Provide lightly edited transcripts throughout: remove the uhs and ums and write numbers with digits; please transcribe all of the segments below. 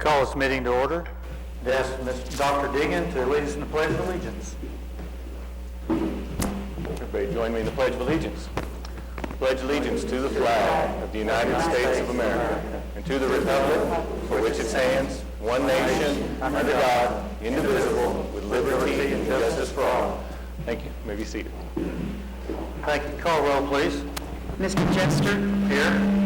Call this meeting to order. To ask Dr. Diggin to lead us in the Pledge of Allegiance. Everybody join me in the Pledge of Allegiance. Pledge allegiance to the flag of the United States of America and to the republic for which it stands, one nation, under God, indivisible, with liberty and justice for all. Thank you. You may be seated. Thank you. Call roll, please. Mr. Jester? Here.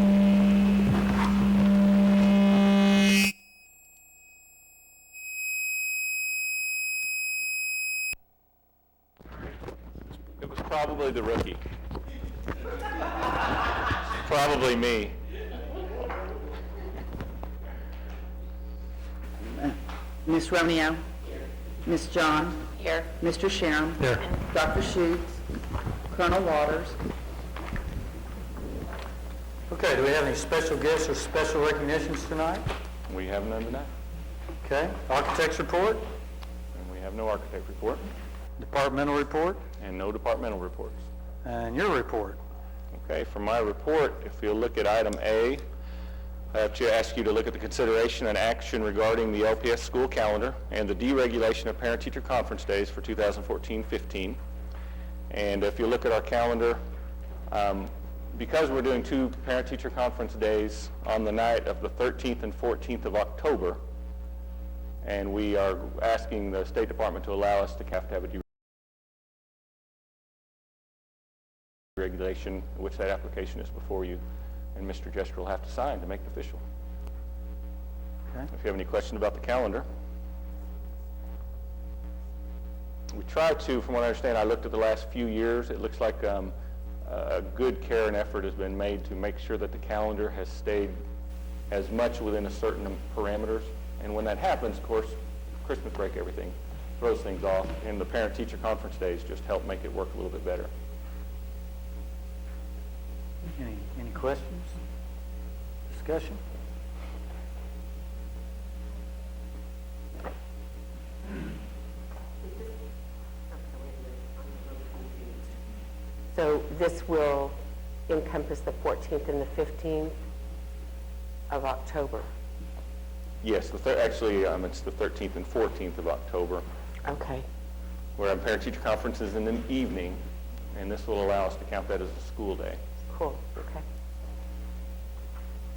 It was probably the rookie. Probably me. Miss Romeo? Miss John? Here. Mr. Sharon? Here. Dr. Schutz? Colonel Waters? Okay, do we have any special guests or special recognitions tonight? We have none tonight. Okay. Architect's report, And we have no architect report departmental report, and no departmental reports. and your report. Okay, for my report, if you'll look at item A, I have to ask you to look at the consideration and action regarding the LPS school calendar and the deregulation of parent-teacher conference days for 2014-15. And if you look at our calendar, because we're doing two parent-teacher conference days on the night of the 13th and 14th of October, and we are asking the State Department to allow us to have a deregulation, which that application is before you, and Mr. Jester will have to sign to make it official. Okay. If you have any questions about the calendar. We try to, from what I understand, I looked at the last few years, it looks like a good care and effort has been made to make sure that the calendar has stayed as much within a certain parameters. And when that happens, of course, Christmas break, everything throws things off, and the parent-teacher conference days just help make it work a little bit better. Any questions? Discussion? So this will encompass the 14th and the 15th of October? Yes, actually, it's the 13th and 14th of October, Okay. where our parent-teacher conference is in the evening, and this will allow us to count that as a school day. Cool. Okay.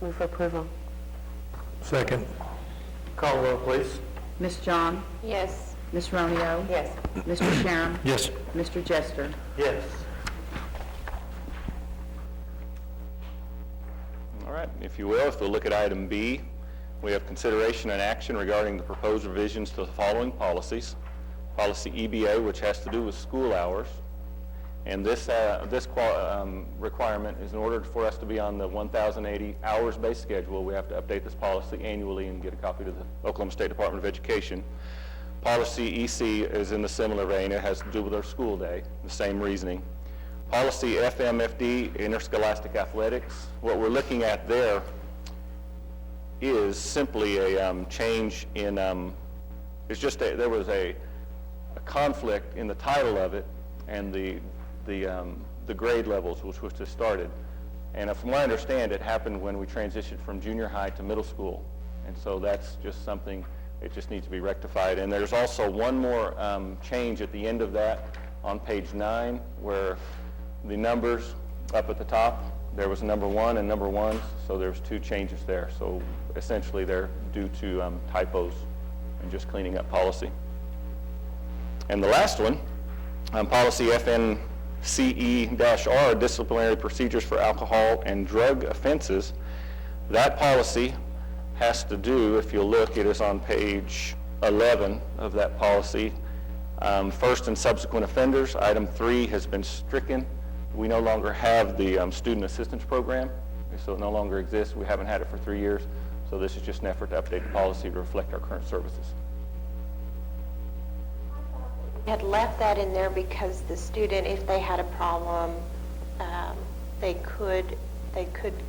Move for approval. Second. Call roll, please. Miss John? Yes. Miss Romeo? Yes. Mr. Sharon? Yes. Mr. Jester? Yes. All right, if you will, if we'll look at item B, we have consideration and action regarding the proposed revisions to the following policies. Policy EBA, which has to do with school hours. And this requirement is in order for us to be on the 1,080 hours-based schedule, we have to update this policy annually and get a copy to the Oklahoma State Department of Education. Policy EC is in the similar vein. It has to do with our school day, the same reasoning. Policy FMFD, interscholastic athletics. What we're looking at there is simply a change in, it's just there was a conflict in the title of it and the grade levels, which was just started. And from what I understand, it happened when we transitioned from junior high to middle school. And so that's just something, it just needs to be rectified. And there's also one more change at the end of that on page 9, where the numbers up at the top, there was number 1 and number 1, so there's 2 changes there. So essentially they're due to typos and just cleaning up policy. And the last one, policy FNCE-R, disciplinary procedures for alcohol and drug offenses. That policy has to do, if you'll look, it is on page 11 of that policy. First and subsequent offenders, item 3 has been stricken. We no longer have the student assistance program, so it no longer exists. We haven't had it for 3 years, so this is just an effort to update the policy to reflect our current services. Had left that in there because the student, if they had a problem, they could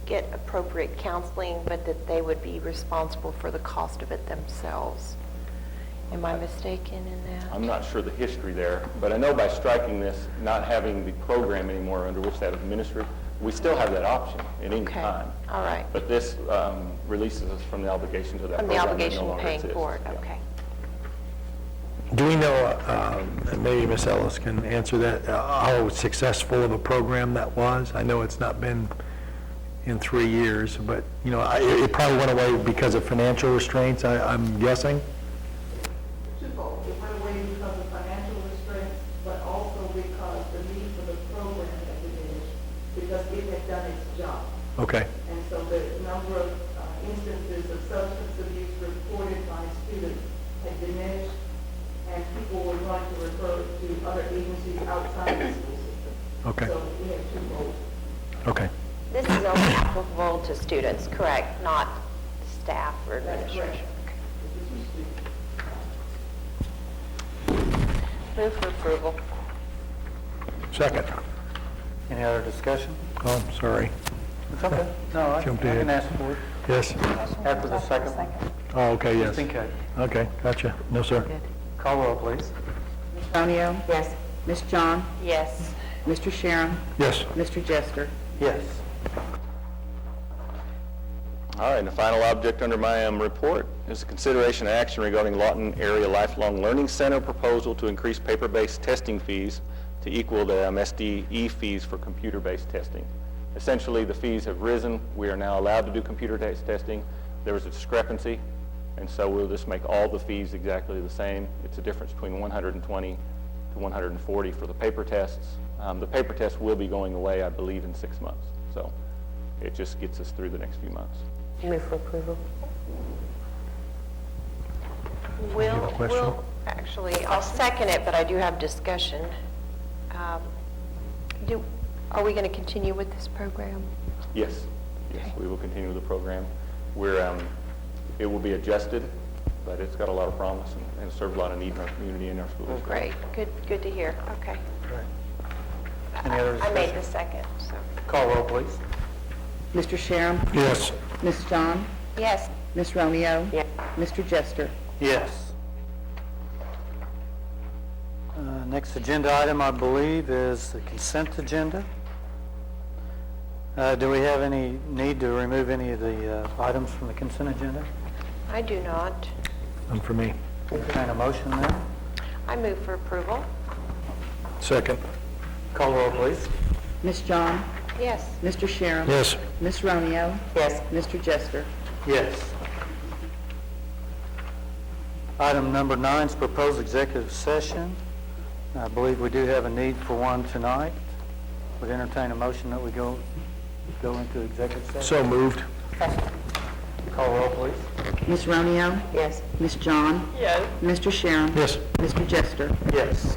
get appropriate counseling, but that they would be responsible for the cost of it themselves. Am I mistaken in that? I'm not sure the history there, but I know by striking this, not having the program anymore under which that administered, We still have that option at any Okay, time. all right. But this releases us from the obligation to that From the program that no obligation of longer paying exists. for it, Yeah. okay. Do we know, and maybe Ms. Ellis can answer that, how successful of a program that was? I know it's not been in 3 years, but, you know, it probably went away because of financial restraints, I'm guessing? Twofold. It went away because of financial restraints, but also because the need for the program had diminished, because it had done its job. Okay, And so the number of instances of substance abuse reported by students had diminished, and people were going to refer to other agencies outside the school system. okay, So we had twofold. okay. This is only applicable to students, correct, not staff or administration? Move for approval. Second. Any other discussion? Oh, sorry. It's okay. No, I Jumped can ahead. ask for it Yes. after the second one. Oh, okay, yes. Just in case. Okay, gotcha. No, sir. Call roll, please. Ms. Romeo? Yes. Ms. John? Yes. Mr. Sharon? Yes. Mr. Jester? Yes. All right, and the final object under my report is consideration and action regarding Lawton Area Lifelong Learning Center proposal to increase paper-based testing fees to equal the SDE fees for computer-based testing. Essentially, the fees have risen. We are now allowed to do computer-based testing. There was a discrepancy, and so we'll just make all the fees exactly the same. It's a difference between 120 to 140 for the paper tests. The paper tests will be going away, I believe, in 6 months. So it just gets us through the next few months. Move for approval. Actually, I'll second it, but I do have discussion. Are we going to continue with this program? Yes, yes, Okay. we will continue the program. It will be adjusted, but it's got a lot of promise and serves a lot of need in our community and our schools. Great, good to hear, okay. Any other I made discussion? the second, so. Call roll, please. Mr. Sharon? Yes. Ms. John? Yes. Ms. Romeo? Yes. Mr. Jester? Yes. Next agenda item, I believe, is the consent agenda. Do we have any need to remove any of the items from the consent agenda? I do not. None for me. Entertain a motion then. I move for approval. Second. Call roll, please. Ms. John? Yes. Mr. Sharon? Yes. Ms. Romeo? Yes. Mr. Jester? Yes. Item number 9 is proposed executive session. I believe we do have a need for one tonight. Would entertain a motion that we go into executive session. So moved. Call roll, please. Ms. Romeo? Yes. Ms. John? Yes. Mr. Sharon? Yes. Mr. Jester? Yes.